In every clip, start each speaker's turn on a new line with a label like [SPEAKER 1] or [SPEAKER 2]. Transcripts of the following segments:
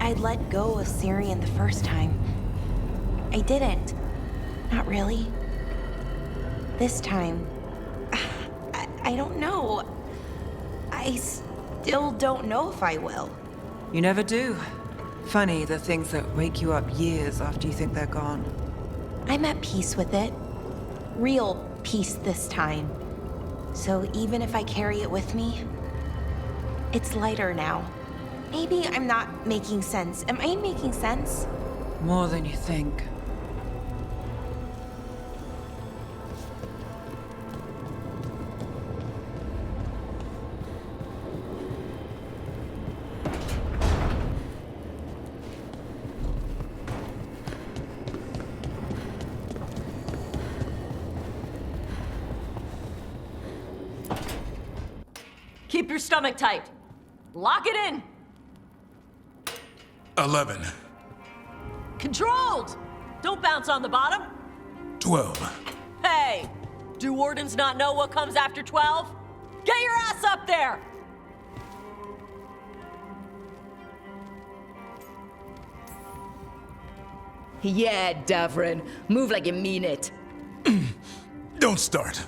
[SPEAKER 1] I'd let go of Syrian the first time. I didn't. Not really. This time, I don't know. I still don't know if I will.
[SPEAKER 2] You never do. Funny, the things that wake you up years after you think they're gone.
[SPEAKER 1] I'm at peace with it. Real peace this time. So even if I carry it with me, it's lighter now. Maybe I'm not making sense. Am I making sense?
[SPEAKER 2] More than you think.
[SPEAKER 3] Keep your stomach tight. Lock it in.
[SPEAKER 4] 11.
[SPEAKER 3] Controlled! Don't bounce on the bottom.
[SPEAKER 4] 12.
[SPEAKER 3] Hey, do wardens not know what comes after 12? Get your ass up there!
[SPEAKER 5] Yeah, Davrin. Move like you mean it.
[SPEAKER 4] Don't start.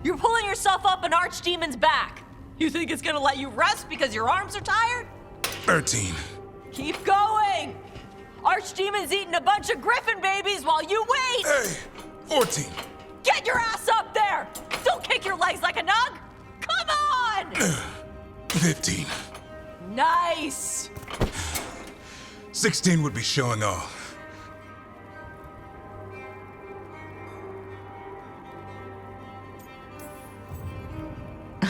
[SPEAKER 3] You're pulling yourself up an archdemon's back. You think it's gonna let you rest because your arms are tired?
[SPEAKER 4] 13.
[SPEAKER 3] Keep going! Archdemon's eating a bunch of griffin babies while you wait!
[SPEAKER 4] Hey, 14.
[SPEAKER 3] Get your ass up there! Don't kick your legs like a nug! Come on!
[SPEAKER 4] 15.
[SPEAKER 3] Nice!
[SPEAKER 4] 16 would be showing off.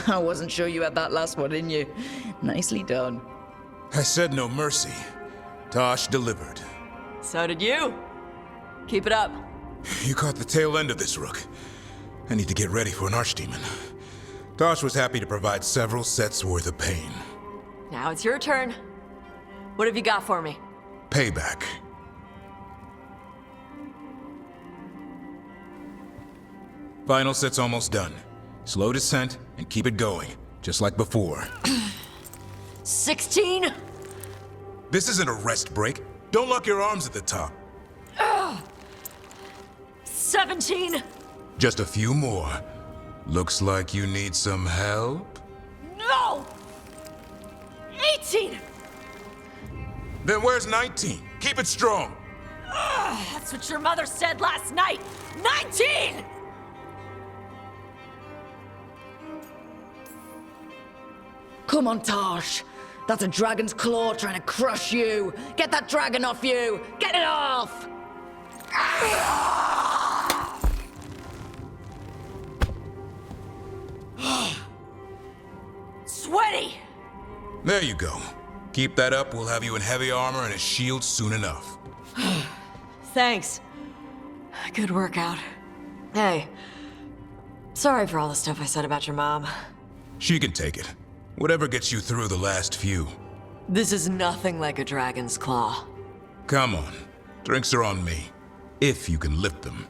[SPEAKER 5] I wasn't sure you had that last one in you. Nicely done.
[SPEAKER 4] I said no mercy. Tosh delivered.
[SPEAKER 3] So did you. Keep it up.
[SPEAKER 4] You caught the tail end of this, Rook. I need to get ready for an archdemon. Tosh was happy to provide several sets worth of pain.
[SPEAKER 3] Now it's your turn. What have you got for me?
[SPEAKER 4] Payback. Final set's almost done. Slow descent and keep it going, just like before.
[SPEAKER 3] 16?
[SPEAKER 4] This isn't a rest break. Don't lock your arms at the top.
[SPEAKER 3] 17?
[SPEAKER 4] Just a few more. Looks like you need some help.
[SPEAKER 3] No! 18?
[SPEAKER 4] Then where's 19? Keep it strong.
[SPEAKER 3] That's what your mother said last night. 19!
[SPEAKER 5] Come on, Tosh. That's a dragon's claw trying to crush you. Get that dragon off you. Get it off!
[SPEAKER 3] Sweaty!
[SPEAKER 4] There you go. Keep that up, we'll have you in heavy armor and a shield soon enough.
[SPEAKER 3] Thanks. Good workout. Hey, sorry for all the stuff I said about your mom.
[SPEAKER 4] She can take it. Whatever gets you through the last few.
[SPEAKER 3] This is nothing like a dragon's claw.
[SPEAKER 4] Come on. Drinks are on me. If you can lift them.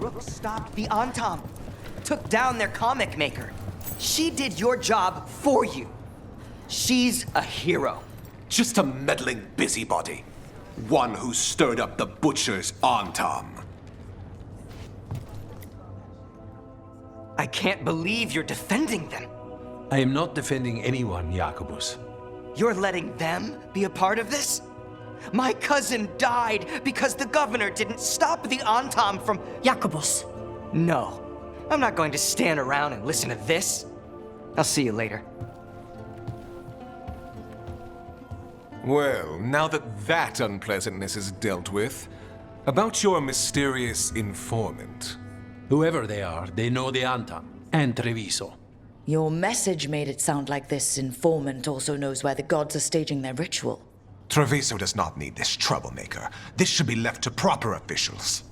[SPEAKER 6] Rook stopped the Antam, took down their comic maker. She did your job for you. She's a hero.
[SPEAKER 7] Just a meddling busybody. One who stirred up the butcher's Antam.
[SPEAKER 6] I can't believe you're defending them.
[SPEAKER 8] I am not defending anyone, Jacobus.
[SPEAKER 6] You're letting them be a part of this? My cousin died because the governor didn't stop the Antam from...
[SPEAKER 3] Jacobus.
[SPEAKER 6] No. I'm not going to stand around and listen to this. I'll see you later.
[SPEAKER 7] Well, now that unpleasantness is dealt with, about your mysterious informant.
[SPEAKER 8] Whoever they are, they know the Antam. and Treviso.
[SPEAKER 5] Your message made it sound like this informant also knows where the gods are staging their ritual.
[SPEAKER 7] Treviso does not need this troublemaker. This should be left to proper officials.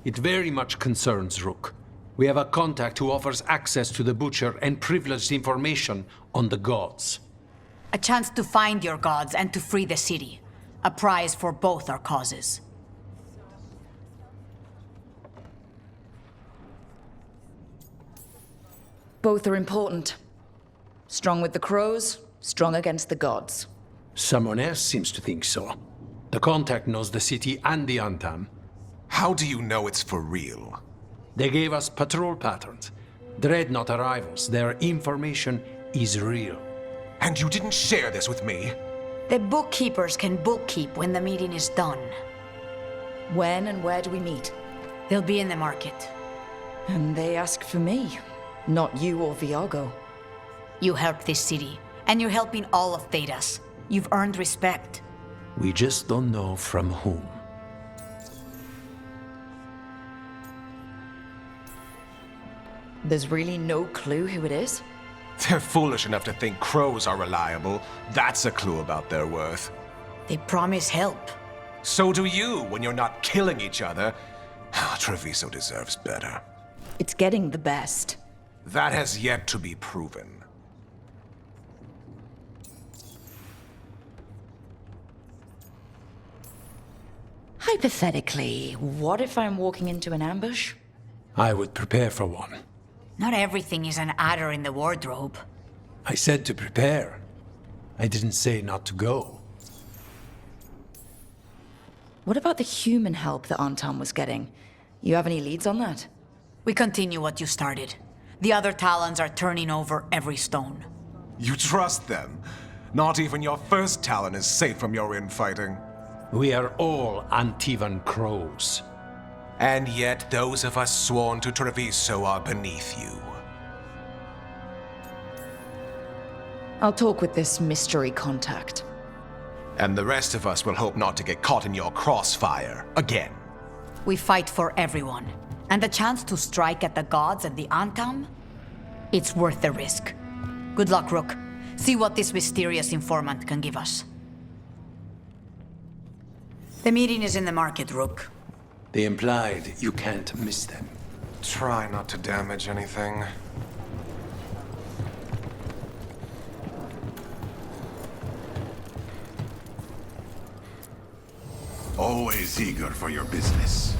[SPEAKER 8] It very much concerns Rook. We have a contact who offers access to the Butcher and privileged information on the gods.
[SPEAKER 9] A chance to find your gods and to free the city. A prize for both our causes.
[SPEAKER 5] Both are important. Strong with the crows, strong against the gods.
[SPEAKER 8] Someone else seems to think so. The contact knows the city and the Antam.
[SPEAKER 7] How do you know it's for real?
[SPEAKER 8] They gave us patrol patterns. Dreadnought arrivals. Their information is real.
[SPEAKER 7] And you didn't share this with me?
[SPEAKER 9] The bookkeepers can bookkeep when the meeting is done.
[SPEAKER 5] When and where do we meet?
[SPEAKER 9] They'll be in the market.
[SPEAKER 5] And they ask for me, not you or Viago.
[SPEAKER 9] You helped this city, and you're helping all of Thedas. You've earned respect.
[SPEAKER 8] We just don't know from whom.
[SPEAKER 5] There's really no clue who it is?
[SPEAKER 7] They're foolish enough to think crows are reliable. That's a clue about their worth.
[SPEAKER 9] They promise help.
[SPEAKER 7] So do you when you're not killing each other. Treviso deserves better.
[SPEAKER 5] It's getting the best.
[SPEAKER 7] That has yet to be proven.
[SPEAKER 5] Hypothetically, what if I'm walking into an ambush?
[SPEAKER 8] I would prepare for one.
[SPEAKER 9] Not everything is an adder in the wardrobe.
[SPEAKER 8] I said to prepare. I didn't say not to go.
[SPEAKER 5] What about the human help that Anton was getting? You have any leads on that?
[SPEAKER 9] We continue what you started. The other Talons are turning over every stone.
[SPEAKER 7] You trust them? Not even your first Talon is safe from your infighting.
[SPEAKER 8] We are all Antivan crows.
[SPEAKER 7] And yet those of us sworn to Treviso are beneath you.
[SPEAKER 5] I'll talk with this mystery contact.
[SPEAKER 7] And the rest of us will hope not to get caught in your crossfire again.
[SPEAKER 9] We fight for everyone. And the chance to strike at the gods and the Antam? It's worth the risk. Good luck, Rook. See what this mysterious informant can give us. The meeting is in the market, Rook.
[SPEAKER 8] They implied you can't miss them.
[SPEAKER 7] Try not to damage anything.
[SPEAKER 10] Always eager for your business.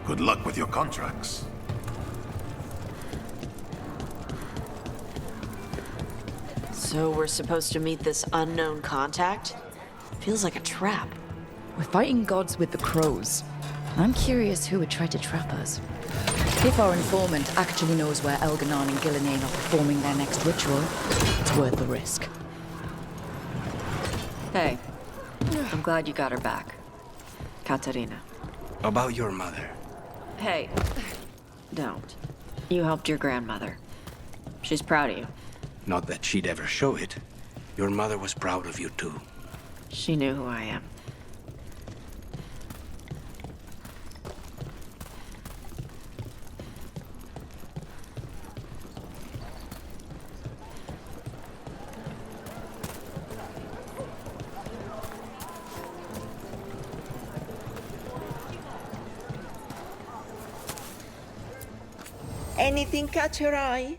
[SPEAKER 10] Good luck with your contracts.
[SPEAKER 11] So we're supposed to meet this unknown contact? Feels like a trap.
[SPEAKER 5] We're fighting gods with the crows. I'm curious who would try to trap us. If our informant actually knows where Elganon and Gillinane are performing their next ritual, it's worth the risk.
[SPEAKER 3] Hey, I'm glad you got her back. Katarina.
[SPEAKER 12] About your mother.
[SPEAKER 3] Hey, don't. You helped your grandmother. She's proud of you.
[SPEAKER 12] Not that she'd ever show it. Your mother was proud of you too.
[SPEAKER 3] She knew who I am.
[SPEAKER 13] Anything catch your eye?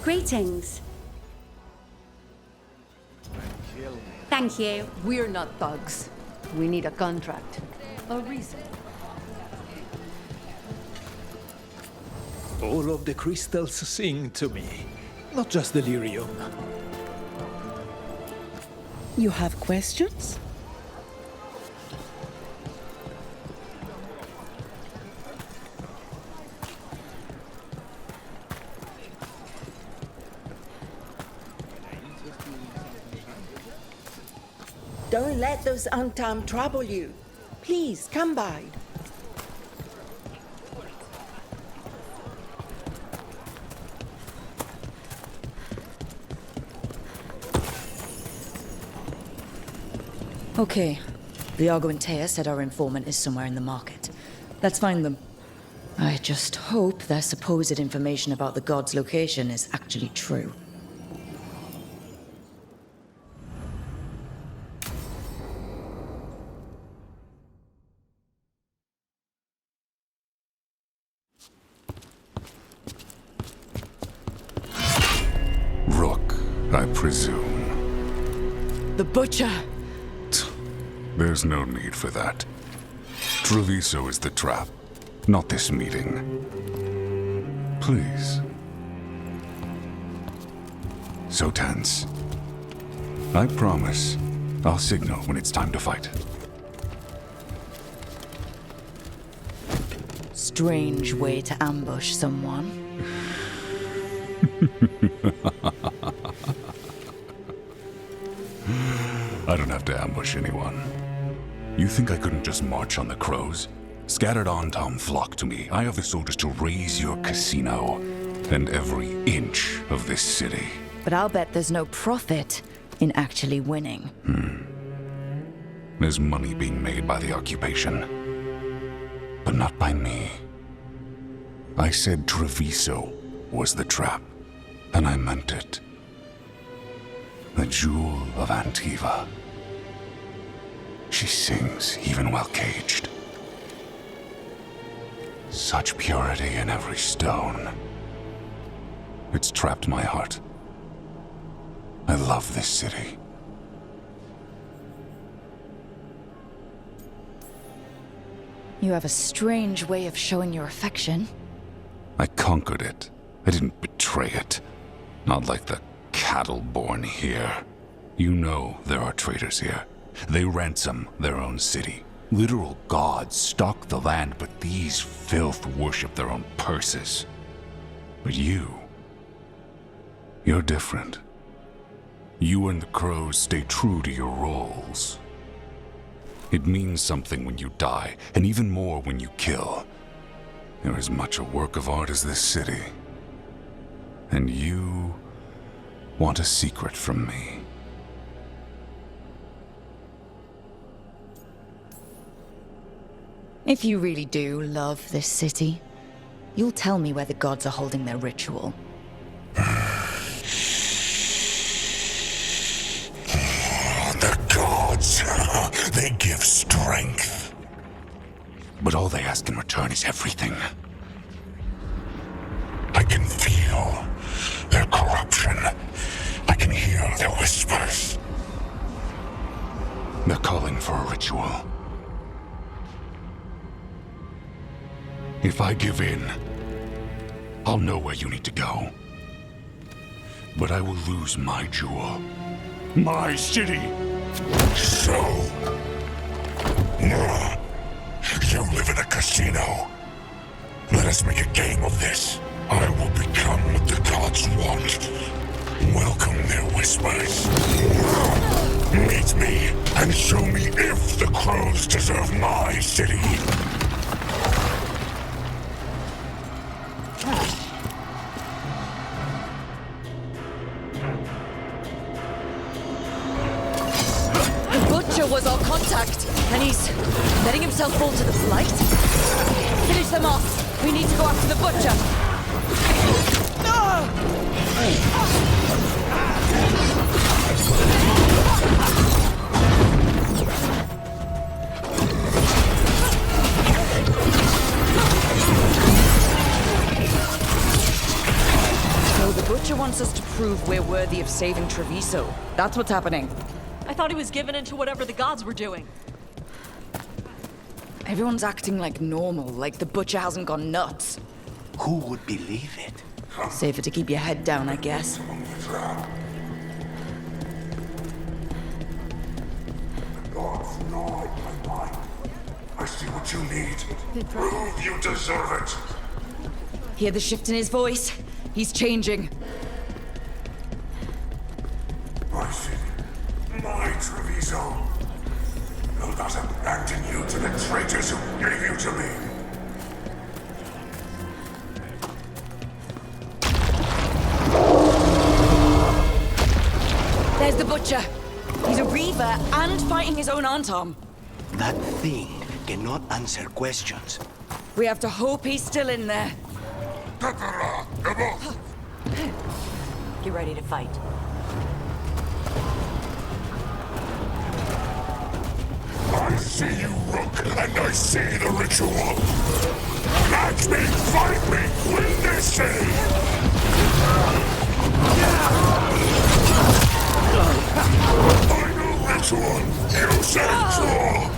[SPEAKER 13] Greetings. Thank you.
[SPEAKER 5] We're not thugs. We need a contract. A reason.
[SPEAKER 14] All of the crystals sing to me, not just delirium.
[SPEAKER 15] You have questions? Don't let those Untam trouble you. Please, come by.
[SPEAKER 5] Okay. Viago and Taya said our informant is somewhere in the market. Let's find them. I just hope their supposed information about the god's location is actually true.
[SPEAKER 10] Rook, I presume.
[SPEAKER 5] The Butcher!
[SPEAKER 10] There's no need for that. Treviso is the trap, not this meeting. Please. So tense. I promise, I'll signal when it's time to fight.
[SPEAKER 5] Strange way to ambush someone.
[SPEAKER 10] I don't have to ambush anyone. You think I couldn't just march on the crows? Scattered Antam flock to me. I have the soldiers to raise your casino and every inch of this city.
[SPEAKER 5] But I'll bet there's no profit in actually winning.
[SPEAKER 10] There's money being made by the occupation, but not by me. I said Treviso was the trap, and I meant it. The jewel of Antiva. She sings even while caged. Such purity in every stone. It's trapped my heart. I love this city.
[SPEAKER 5] You have a strange way of showing your affection.
[SPEAKER 10] I conquered it. I didn't betray it. Not like the cattle born here. You know there are traitors here. They ransom their own city. Literal gods stalk the land, but these filth worship their own purses. But you're different. You and the crows stay true to your roles. It means something when you die, and even more when you kill. You're as much a work of art as this city. And you want a secret from me.
[SPEAKER 5] If you really do love this city, you'll tell me where the gods are holding their ritual.
[SPEAKER 10] The gods, they give strength. But all they ask in return is everything. I can feel their corruption. I can hear their whispers. They're calling for a ritual. If I give in, I'll know where you need to go. But I will lose my jewel. My city! So... you live in a casino. Let us make a game of this. I will become what the gods want. Welcome their whispers. Meet me and show me if the crows deserve my city.
[SPEAKER 5] Was our contact, and he's letting himself fall to the flight? Finish them off! We need to go after the Butcher! So the Butcher wants us prove we're worthy of saving Treviso. That's what's happening.
[SPEAKER 3] I thought he was given into whatever the gods were doing.
[SPEAKER 5] Everyone's acting like normal, like the butcher hasn't gone nuts.
[SPEAKER 12] Who would believe it?
[SPEAKER 5] Safer to keep your head down, I guess.
[SPEAKER 10] I see what you need. Prove you deserve it.
[SPEAKER 5] Hear the shift in his voice? He's changing.
[SPEAKER 10] I see. My Treviso. Will not abandon you to the traitors who gave you to me.
[SPEAKER 5] There's the butcher. He's a reaver and fighting his own Antom.
[SPEAKER 12] That thing cannot answer questions.
[SPEAKER 5] We have to hope he's still in there.
[SPEAKER 11] Get ready to fight.
[SPEAKER 10] I see you, Rook, and I see the ritual. Match me, fight me, win this city! Final ritual, you say draw!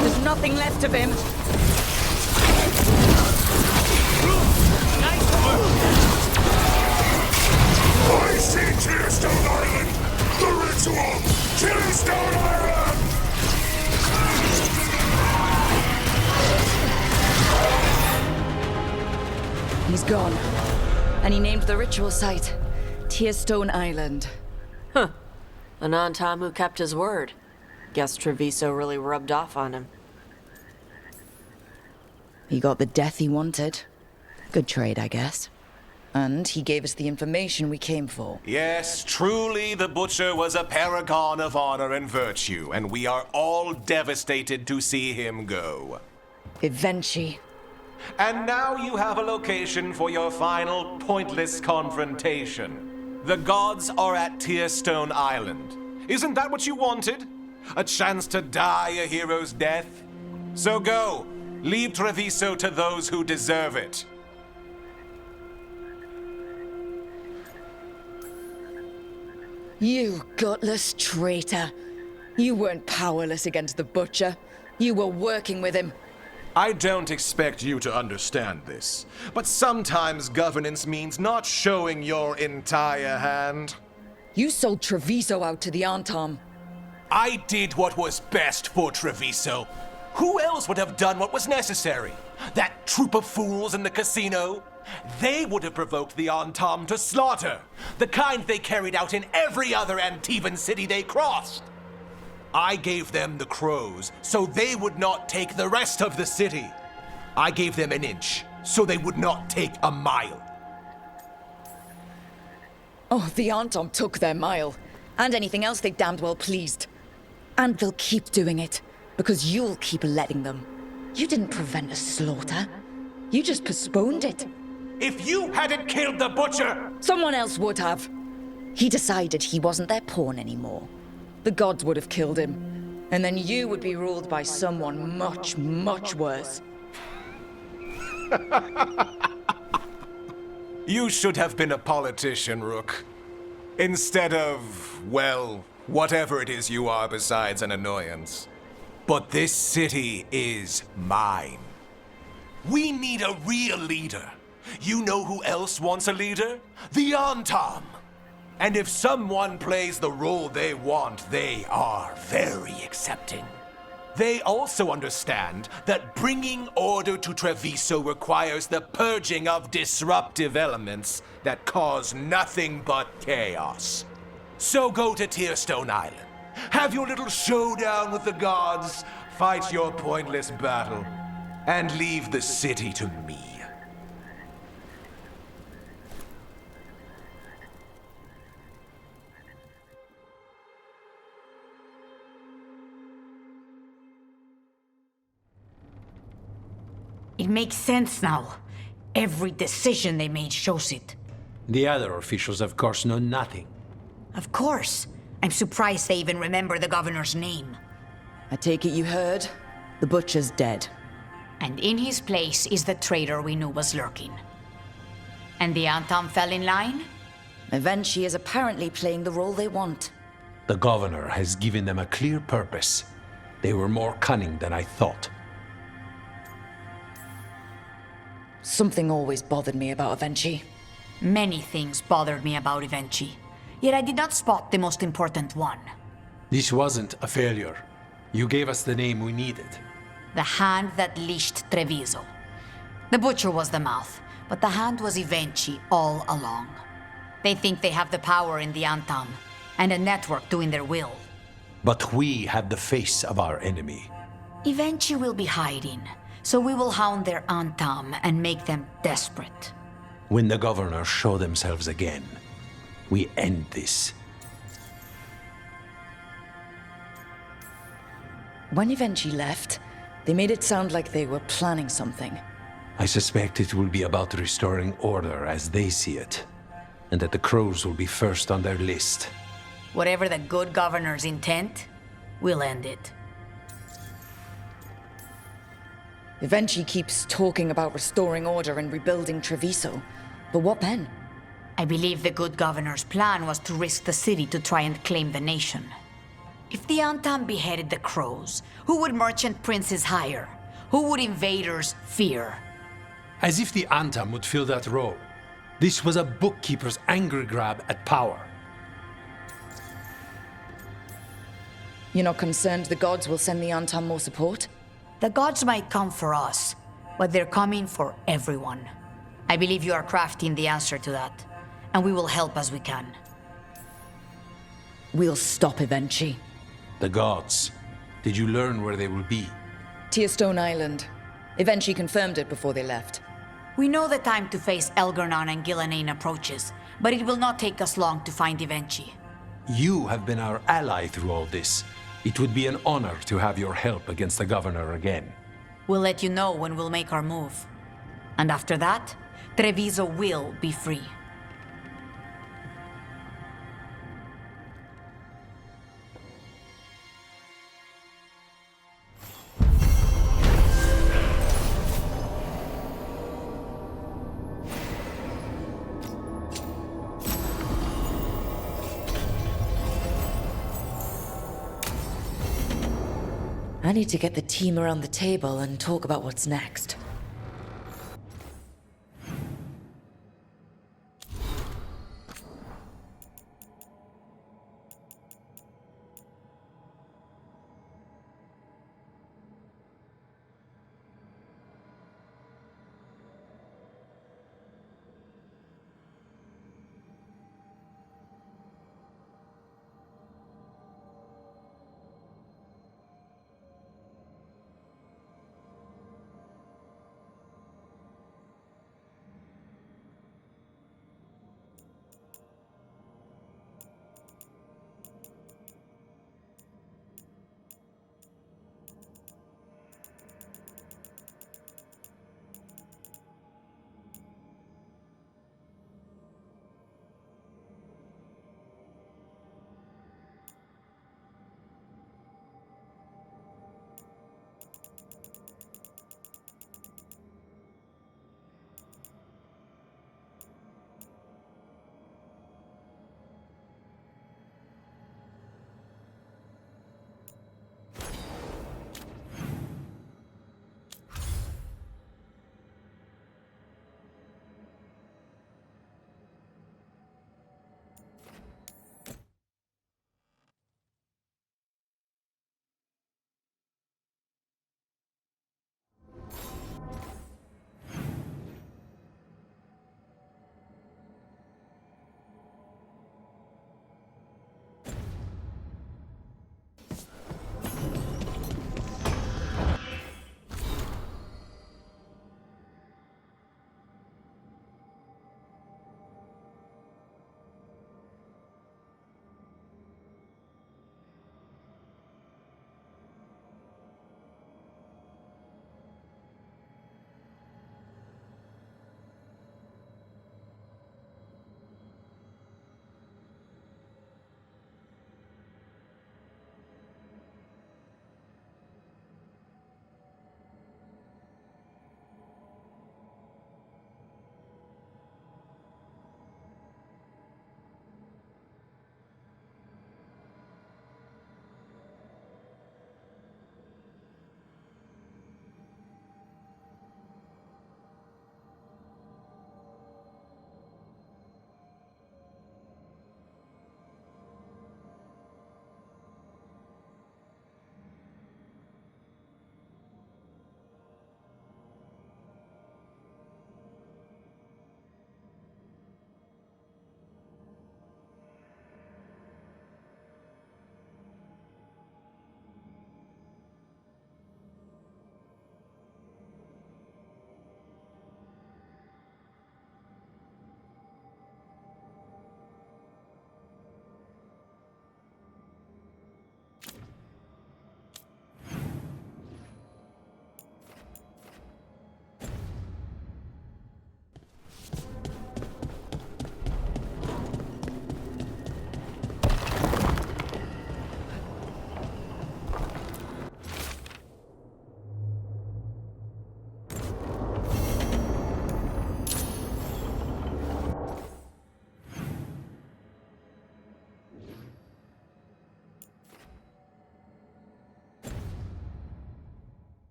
[SPEAKER 5] There's nothing left of him.
[SPEAKER 10] I see Tearstone Island! The ritual! Tearstone Island!
[SPEAKER 5] He's gone. And he named the ritual site Tearstone Island.
[SPEAKER 11] Huh. An Antom who kept his word. Guess Treviso really rubbed off on him.
[SPEAKER 5] He got the death he wanted. Good trade, I guess. And he gave us the information we came for.
[SPEAKER 7] Yes, truly the Butcher was a paragon of honor and virtue, and we are all devastated to see him go.
[SPEAKER 5] Eventually.
[SPEAKER 7] And now you have a location for your final pointless confrontation. The gods are at Tearstone Island. Isn't that what you wanted? A chance to die a hero's death? So go. Leave Treviso to those who deserve it.
[SPEAKER 5] You gutless traitor. You weren't powerless against the Butcher. You were working with him.
[SPEAKER 7] I don't expect you to understand this, but sometimes governance means not showing your entire hand.
[SPEAKER 5] You sold Treviso out to the Antom.
[SPEAKER 7] I did what was best for Treviso. Who else would have done what was necessary? That troop of fools in the casino? They would have provoked the Antom to slaughter, the kind they carried out in every other Antivan city they crossed. I gave them the crows, so they would not take the rest of the city. I gave them an inch, so they would not take a mile.
[SPEAKER 5] Oh, the Antom took their mile. And anything else they damned well pleased. And they'll keep doing it, because you'll keep letting them. You didn't prevent a slaughter. You just postponed it.
[SPEAKER 7] If you hadn't killed the Butcher!
[SPEAKER 5] Someone else would have. He decided he wasn't their pawn anymore. The gods would have killed him. And then you would be ruled by someone much, much worse.
[SPEAKER 7] You should have been a politician, Rook. Instead of, well, whatever it is you are besides an annoyance. But this city is mine. We need a real leader. You know who else wants a leader? The Antom. And if someone plays the role they want, they are very accepting. They also understand that bringing order to Treviso requires the purging of disruptive elements that cause nothing but chaos. So go to Tearstone Island, have your little showdown with the gods, fight your pointless battle, and leave the city to me.
[SPEAKER 9] It makes sense now. Every decision they made shows it.
[SPEAKER 8] The other officials, of course, know nothing.
[SPEAKER 9] Of course. I'm surprised they even remember the governor's name.
[SPEAKER 5] I take it you heard? The Butcher's dead.
[SPEAKER 9] And in his place is the traitor we knew was lurking. And the Antom fell in line?
[SPEAKER 5] Eventually is apparently playing the role they want.
[SPEAKER 8] The governor has given them a clear purpose. They were more cunning than I thought.
[SPEAKER 5] Something always bothered me about Evenchi.
[SPEAKER 9] Many things bothered me about Evenchi, yet I did not spot the most important one.
[SPEAKER 8] This wasn't a failure. You gave us the name we needed.
[SPEAKER 9] The hand that leashed Treviso. The butcher was the mouth, but the hand was Evenchi all along. They think they have the power in the Antam, and a network doing their will.
[SPEAKER 8] But we have the face of our enemy.
[SPEAKER 9] Evenchi will be hiding, so we will hound their Antam and make them desperate.
[SPEAKER 8] When the governors show themselves again, we end this.
[SPEAKER 5] When Evenchi left, they made it sound like they were planning something.
[SPEAKER 8] I suspect it will be about restoring order as they see it, and that the crows will be first on their list.
[SPEAKER 9] Whatever the good governor's intent, we'll end it.
[SPEAKER 5] Evenchi keeps talking about restoring order and rebuilding Treviso. But what then?
[SPEAKER 9] I believe the good governor's plan was to risk the city to try and claim the nation. If the Antam beheaded the crows, who would merchant princes hire? Who would invaders fear?
[SPEAKER 8] As if the Antam would fill that role. This was a bookkeeper's angry grab at power.
[SPEAKER 5] You're not concerned the gods will send the Antam more support?
[SPEAKER 9] The gods might come for us, but they're coming for everyone. I believe you are crafting the answer to that, and we will help as we can.
[SPEAKER 5] We'll stop Evenchi.
[SPEAKER 8] The gods. Did you learn where they will be?
[SPEAKER 5] Tearstone Island. Evenchi confirmed it before they left.
[SPEAKER 9] We know the time to face Elgarnon and Gillenane approaches, but it will not take us long to find Evenchi.
[SPEAKER 8] You have been our ally through all this. It would be an honor to have your help against the governor again.
[SPEAKER 9] We'll let you know when we'll make our move. And after that, Treviso will be free.
[SPEAKER 5] I need to get the team around the table and talk about what's next.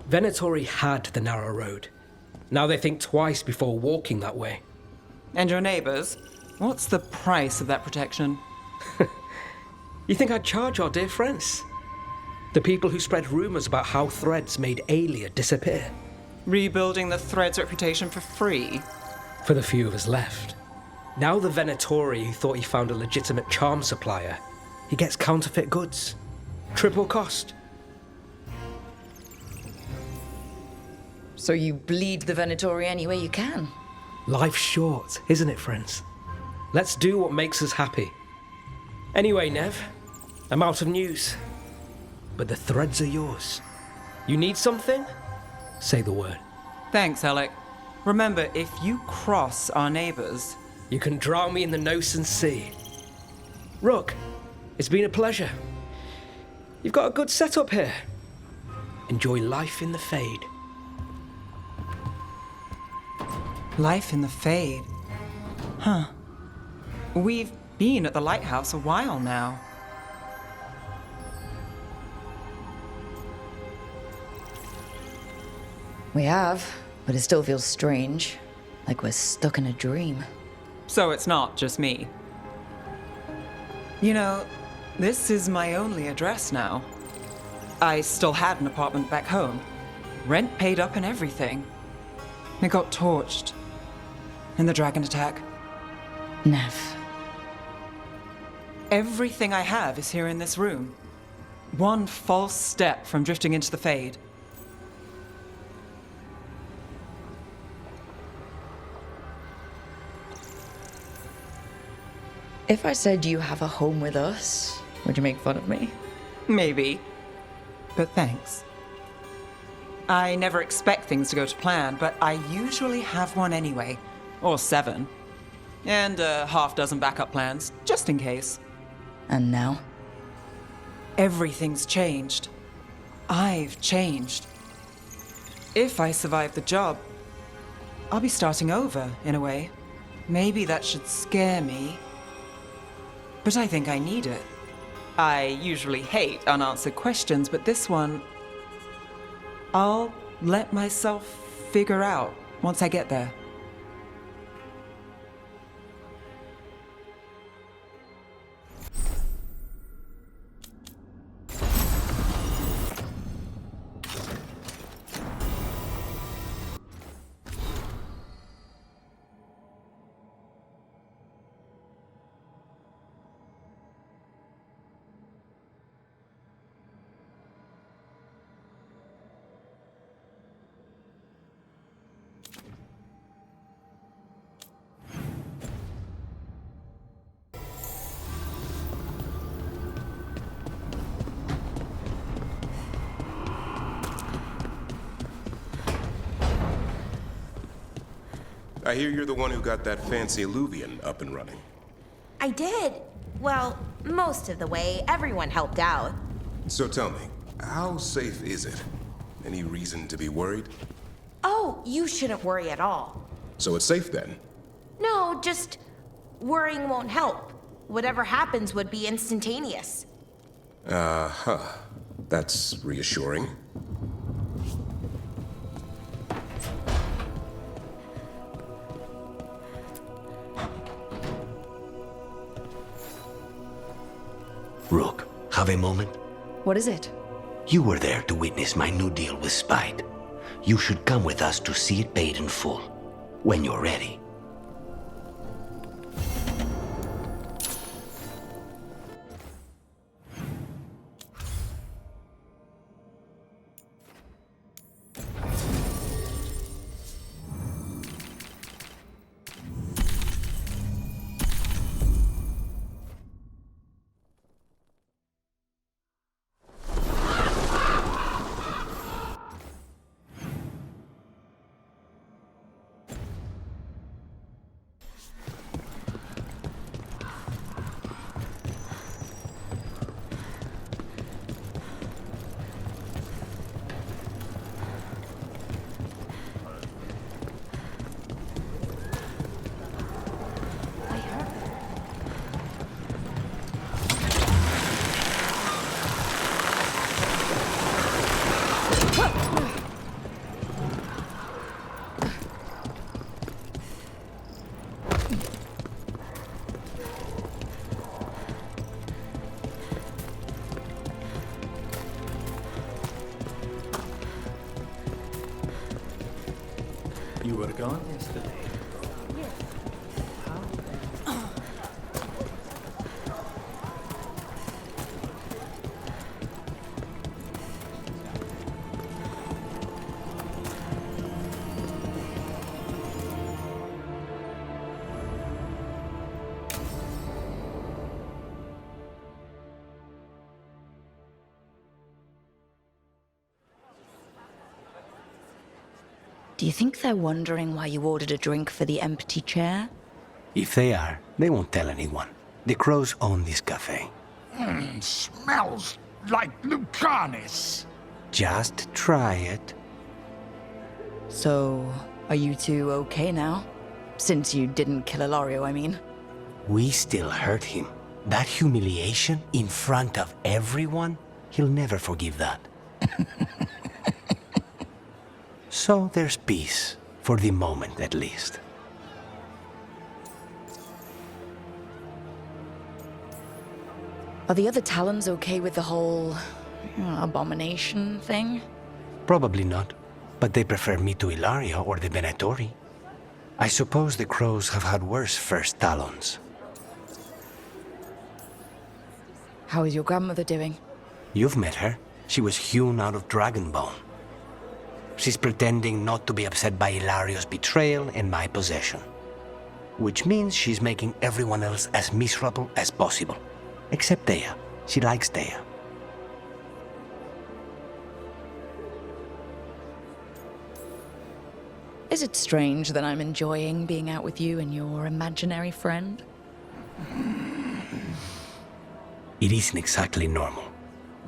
[SPEAKER 16] Venatori had the narrow road. Now they think twice before walking that way.
[SPEAKER 2] And your neighbors? What's the price of that protection?
[SPEAKER 16] You think I'd charge our dear friends? The people who spread rumors about how Threads made Aelia disappear.
[SPEAKER 2] Rebuilding the Thread's reputation for free?
[SPEAKER 16] For the few of us left. Now the Venatori who thought he found a legitimate charm supplier, he gets counterfeit goods. Triple cost.
[SPEAKER 5] So you bleed the Venatori any way you can?
[SPEAKER 16] Life's short, isn't it, friends? Let's do what makes us happy. Anyway, Nev, I'm out of news. But the threads are yours. You need something? Say the word.
[SPEAKER 2] Thanks, Alec. Remember, if you cross our neighbors...
[SPEAKER 16] You can drown me in the Nosen Sea. Rook, it's been a pleasure. You've got a good setup here. Enjoy life in the Fade.
[SPEAKER 2] Life in the Fade? Huh. We've been at the lighthouse a while now.
[SPEAKER 5] We have, but it still feels strange. Like we're stuck in a dream.
[SPEAKER 2] So it's not just me. You know, this is my only address now. I still had an apartment back home. Rent paid up and everything. It got torched. In the dragon attack.
[SPEAKER 5] Nev.
[SPEAKER 2] Everything I have is here in this room. One false step from drifting into the Fade.
[SPEAKER 5] If I said you have a home with us, would you make fun of me?
[SPEAKER 2] Maybe. But thanks. I never expect things to go to plan, but I usually have one anyway. Or 7. And a half-dozen backup plans, just in case.
[SPEAKER 5] And now?
[SPEAKER 2] Everything's changed. I've changed. If I survive the job, I'll be starting over, in a way. Maybe that should scare me. But I think I need it. I usually hate unanswered questions, but this one... I'll let myself figure out once I get there.
[SPEAKER 17] I hear you're the one who got that fancy Illuvian up and running.
[SPEAKER 1] I did. Well, most of the way. Everyone helped out.
[SPEAKER 17] So tell me, how safe is it? Any reason to be worried?
[SPEAKER 1] Oh, you shouldn't worry at all.
[SPEAKER 17] So it's safe then?
[SPEAKER 1] No, just worrying won't help. Whatever happens would be instantaneous.
[SPEAKER 17] Uh-huh. That's reassuring.
[SPEAKER 12] Rook, have a moment?
[SPEAKER 5] What is it?
[SPEAKER 12] You were there to witness my new deal with Spite. You should come with us to see it paid in full, when you're ready.
[SPEAKER 14] You were gone yesterday.
[SPEAKER 5] Do you think they're wondering why you ordered a drink for the empty chair?
[SPEAKER 12] If they are, they won't tell anyone. The crows own this cafe.
[SPEAKER 18] Smells like Lucanis.
[SPEAKER 12] Just try it.
[SPEAKER 5] So, are you two okay now? Since you didn't kill Ilario, I mean.
[SPEAKER 12] We still hurt him. That humiliation in front of everyone, he'll never forgive that. So there's peace, for the moment at least.
[SPEAKER 5] Are the other Talons okay with the whole abomination thing?
[SPEAKER 12] Probably not, but they prefer me to Ilario or the Venatori. I suppose the crows have had worse first Talons.
[SPEAKER 5] How is your grandmother doing?
[SPEAKER 12] You've met her. She was hewn out of Dragonbone. She's pretending not to be upset by Ilario's betrayal and my possession. Which means she's making everyone else as miserable as possible. Except Dea. She likes Dea.
[SPEAKER 5] Is it strange that I'm enjoying being out with you and your imaginary friend?
[SPEAKER 12] It isn't exactly normal.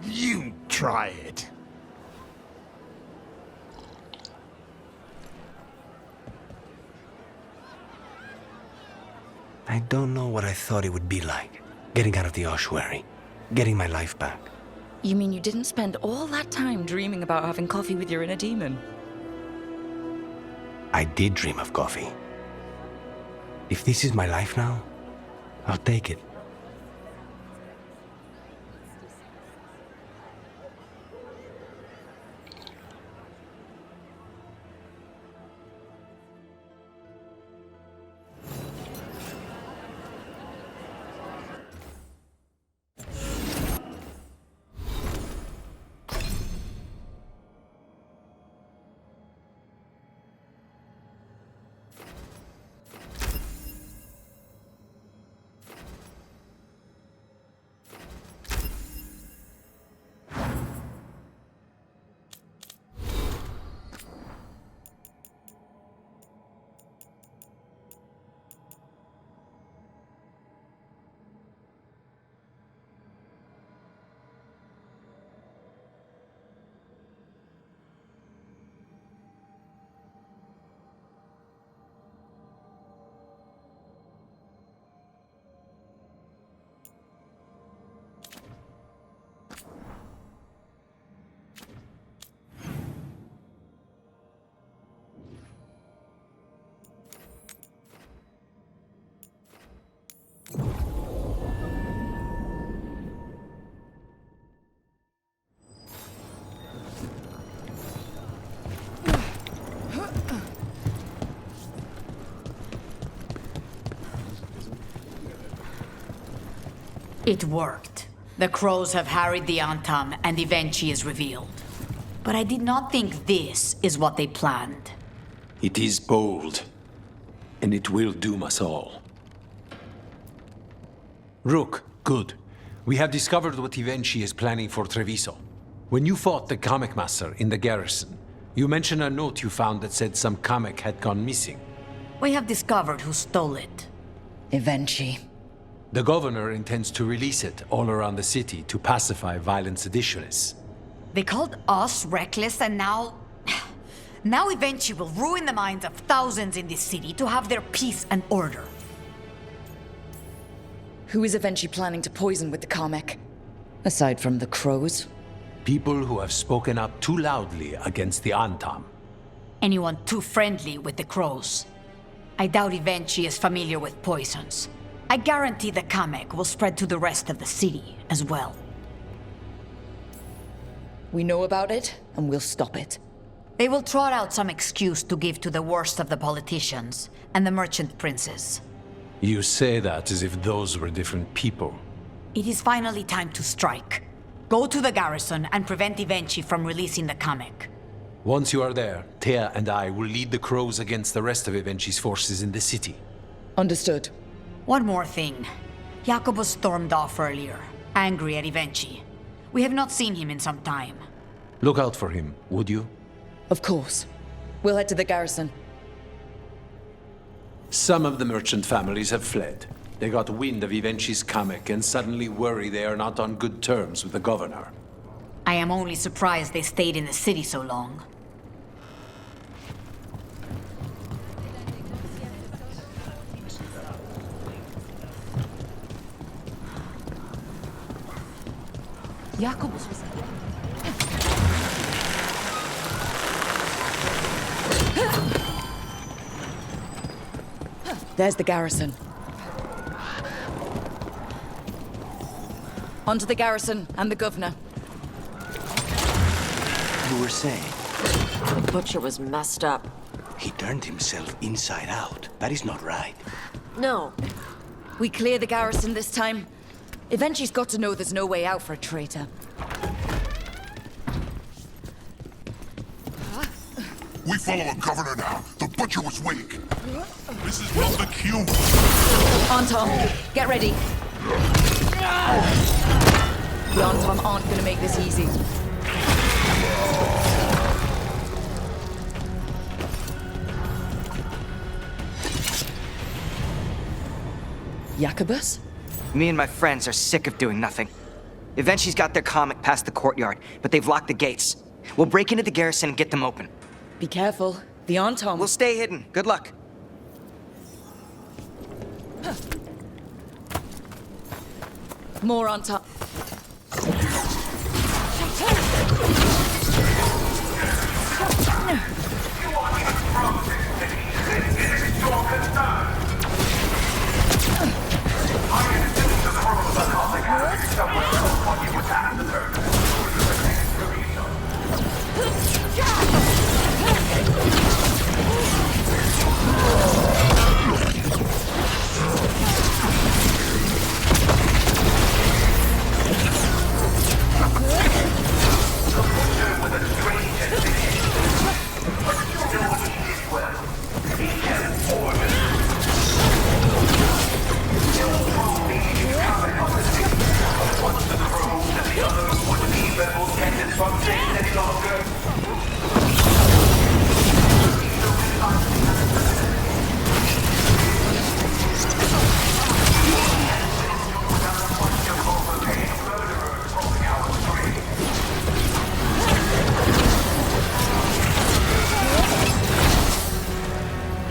[SPEAKER 18] You try it.
[SPEAKER 12] I don't know what I thought it would be like, getting out of the ossuary, getting my life back.
[SPEAKER 5] You mean you didn't spend all that time dreaming about having coffee with your inner demon?
[SPEAKER 12] I did dream of coffee. If this is my life now, I'll take it.
[SPEAKER 9] It worked. The crows have harried the Antam, and Evenchi is revealed. But I did not think this is what they planned.
[SPEAKER 8] It is bold, and it will doom us all. Rook, good. We have discovered what Evenchi is planning for Treviso. When you fought the Kamek Master in the garrison, you mentioned a note you found that said some Kamek had gone missing.
[SPEAKER 9] We have discovered who stole it.
[SPEAKER 5] Evenchi.
[SPEAKER 8] The governor intends to release it all around the city to pacify violent seditionists.
[SPEAKER 9] They called us reckless, and now... Now Evenchi will ruin the minds of thousands in this city to have their peace and order.
[SPEAKER 5] Who is Evenchi planning to poison with the Kamek? Aside from the crows?
[SPEAKER 8] People who have spoken up too loudly against the Antam.
[SPEAKER 9] Anyone too friendly with the crows. I doubt Evenchi is familiar with poisons. I guarantee the Kamek will spread to the rest of the city as well.
[SPEAKER 5] We know about it, and we'll stop it.
[SPEAKER 9] They will trot out some excuse to give to the worst of the politicians and the merchant princes.
[SPEAKER 8] You say that as if those were different people.
[SPEAKER 9] It is finally time to strike. Go to the garrison and prevent Ivenchi from releasing the comic.
[SPEAKER 8] Once you are there, Thea and I will lead the Crows against the rest of Ivenchi's forces in the city.
[SPEAKER 5] Understood.
[SPEAKER 9] One more thing. Jacobus stormed off earlier, angry at Ivenchi. We have not seen him in some time.
[SPEAKER 8] Look out for him, would you?
[SPEAKER 5] Of course. We'll head to the garrison.
[SPEAKER 8] Some of the merchant families have fled. They got wind of Ivenchi's comic and suddenly worry they are not on good terms with the governor.
[SPEAKER 9] I am only surprised they stayed in the city so long.
[SPEAKER 5] Jacobus was... There's the garrison. On to the garrison and the governor.
[SPEAKER 12] You were saying?
[SPEAKER 11] The butcher was messed up.
[SPEAKER 12] He turned himself inside out. That is not right.
[SPEAKER 11] No.
[SPEAKER 5] We clear the garrison this time. Ivenchi's got to know there's no way out for a traitor.
[SPEAKER 19] We follow a governor now. The butcher was weak. This is not the cue.
[SPEAKER 5] On, Tom. Get ready. The On Tom aren't gonna make this easy. Jacobus?
[SPEAKER 6] Me and my friends are sick of doing nothing. Eventually's got their comic past the courtyard, but they've locked the gates. We'll break into the garrison and get them open.
[SPEAKER 5] Be careful. The On Tom...
[SPEAKER 6] We'll stay hidden. Good luck.
[SPEAKER 5] More On Tom.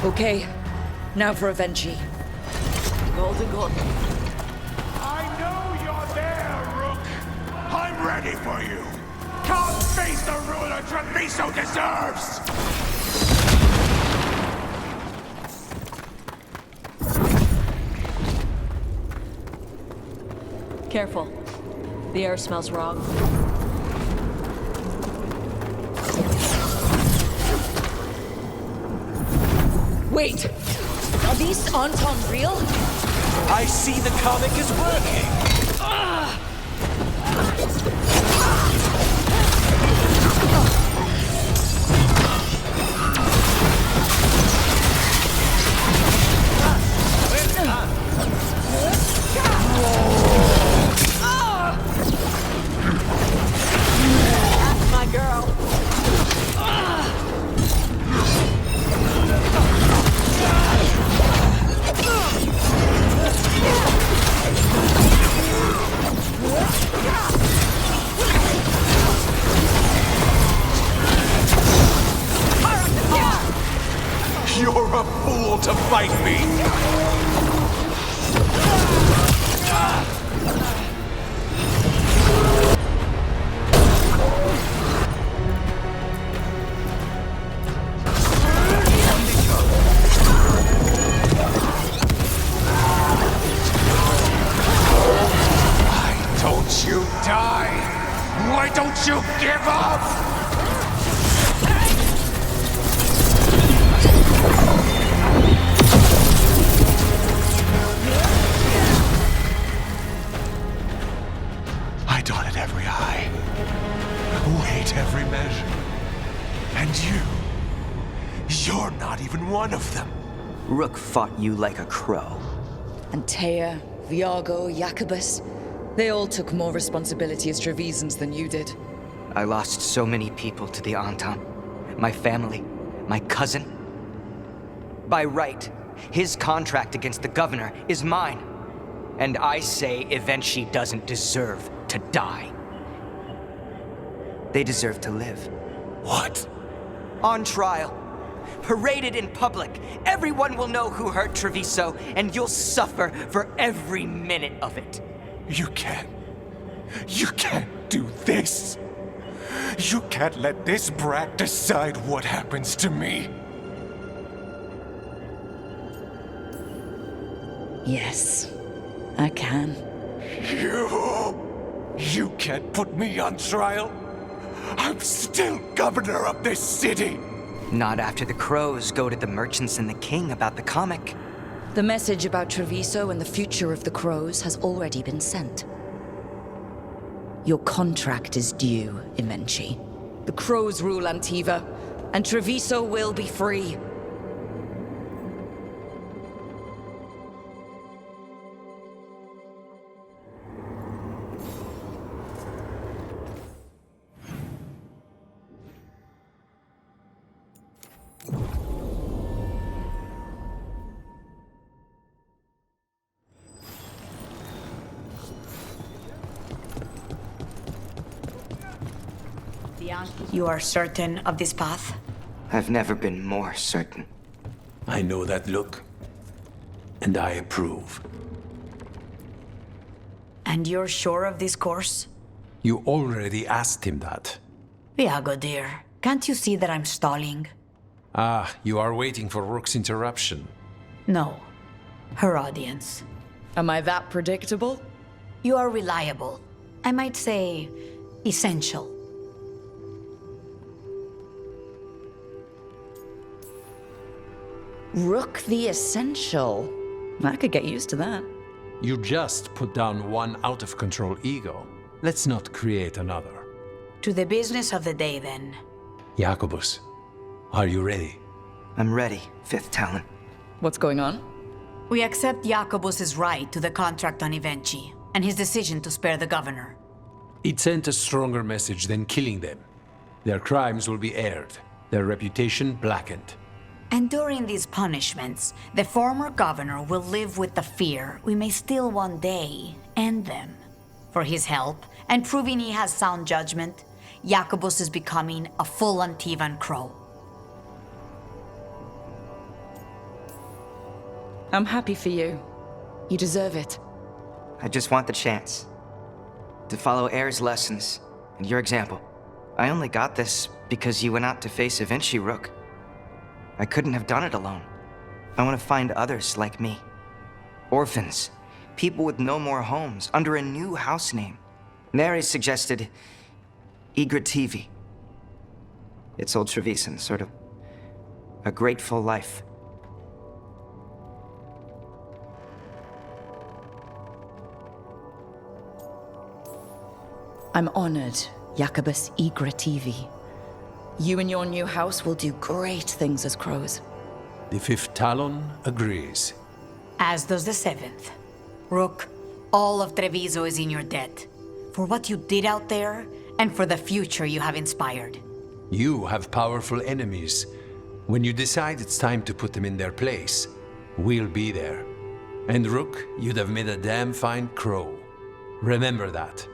[SPEAKER 5] Okay, now for Ivenchi.
[SPEAKER 11] Golden Gold.
[SPEAKER 18] I know you're there, Rook. I'm ready for you. Come face the ruler Treviso deserves.
[SPEAKER 11] Careful. The air smells wrong.
[SPEAKER 5] Wait! Are these On Tom real?
[SPEAKER 20] I see the comic is working!
[SPEAKER 11] That's my girl!
[SPEAKER 20] You're a fool to fight me!
[SPEAKER 18] Why don't you die? Why don't you give up?
[SPEAKER 20] You're not even one of them.
[SPEAKER 6] Rook fought you like a crow.
[SPEAKER 5] Antea, Viago, Jacobus, they all took more responsibility as Trevisans than you did.
[SPEAKER 6] I lost so many people to the Antam. My family, my cousin. By right, his contract against the governor is mine. And I say Evenchi doesn't deserve to die. They deserve to live.
[SPEAKER 20] What?
[SPEAKER 6] On trial. Paraded in public. Everyone will know who hurt Treviso, and you'll suffer for every minute of it.
[SPEAKER 20] You can't do this. You can't let this brat decide what happens to me.
[SPEAKER 5] Yes, I can.
[SPEAKER 20] You can't put me on trial. I'm still governor of this city.
[SPEAKER 6] Not after the crows go to the merchants and the king about the comic.
[SPEAKER 5] The message about Treviso and the future of the crows has already been sent. Your contract is due, Evenchi. The crows rule Antiva, and Treviso will be free.
[SPEAKER 9] You are certain of this path?
[SPEAKER 6] I've never been more certain.
[SPEAKER 8] I know that look, and I approve.
[SPEAKER 9] And you're sure of this course?
[SPEAKER 8] You already asked him that.
[SPEAKER 9] Viago, dear, can't you see that I'm stalling?
[SPEAKER 8] Ah, you are waiting for Rook's interruption.
[SPEAKER 9] No, her audience.
[SPEAKER 5] Am I that predictable?
[SPEAKER 9] You are reliable. I might say, essential.
[SPEAKER 5] Rook the Essential. I could get used to that.
[SPEAKER 8] You just put down one out-of-control ego. Let's not create another.
[SPEAKER 9] To the business of the day, then.
[SPEAKER 8] Jacobus, are you ready?
[SPEAKER 6] I'm ready, Fifth Talon.
[SPEAKER 5] What's going on?
[SPEAKER 9] We accept Jacobus's right to the contract on Evenchi, and his decision to spare the governor.
[SPEAKER 8] It sent a stronger message than killing them. Their crimes will be aired, their reputation blackened.
[SPEAKER 9] And during these punishments, the former governor will live with the fear we may still one day end them. For his help, and proving he has sound judgment, Jacobus is becoming a full Antivan crow.
[SPEAKER 5] I'm happy for you. You deserve it.
[SPEAKER 6] I just want the chance to follow Air's lessons and your example. I only got this because you went out to face Evenchi, Rook. I couldn't have done it alone. I want to find others like me. Orphans, people with no more homes, under a new house name. Neri suggested Igrativi. It's old Trevisan, sort of a grateful life.
[SPEAKER 5] I'm honored, Jacobus Igrativi. You and your new house will do great things as crows.
[SPEAKER 8] The Fifth Talon agrees.
[SPEAKER 9] As does the Seventh. Rook, all of Treviso is in your debt. For what you did out there, and for the future you have inspired.
[SPEAKER 8] You have powerful enemies. When you decide it's time to put them in their place, we'll be there. And Rook, you'd have made a damn fine crow. Remember that.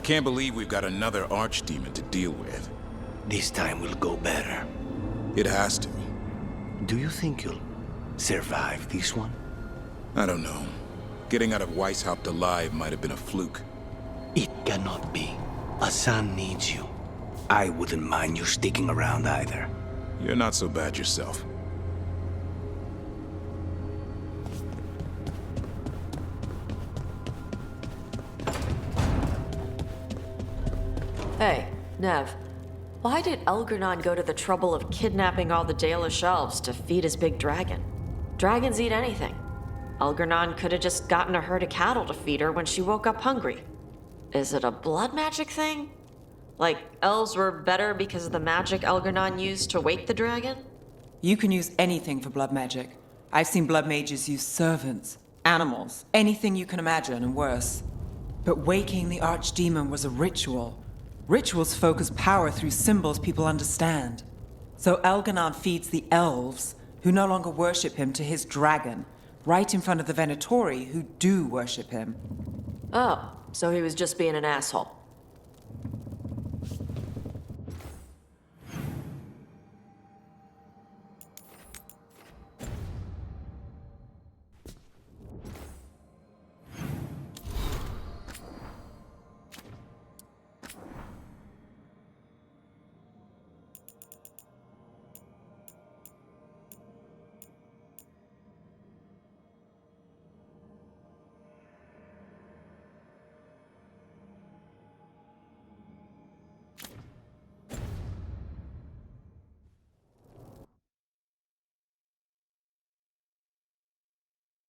[SPEAKER 4] can't believe we've got another archdemon to deal with.
[SPEAKER 12] This time will go better.
[SPEAKER 4] It has to.
[SPEAKER 12] Do you think you'll survive this one?
[SPEAKER 4] I don't know. Getting out of Weishaupt alive might have been a fluke.
[SPEAKER 12] It cannot be. Asan needs you. I wouldn't mind you sticking around either.
[SPEAKER 4] You're not so bad yourself.
[SPEAKER 3] Hey, Nev. Why did Elgar'nan go to the trouble of kidnapping all the Dalish shelves to feed his big dragon? Dragons eat anything. Elgar'nan could have just gotten a herd of cattle to feed her when she woke up hungry. Is it a blood magic thing? Like, elves were better because of the magic Elgar'nan used to wake the dragon?
[SPEAKER 2] You can use anything for blood magic. I've seen blood mages use servants, animals, anything you can imagine and worse. But waking the archdemon was a ritual. Rituals focus power through symbols people understand. So Elgar'nan feeds the elves, who no longer worship him, to his dragon, right in front of the Venatori, who do worship him.
[SPEAKER 3] Oh, so he was just being an asshole.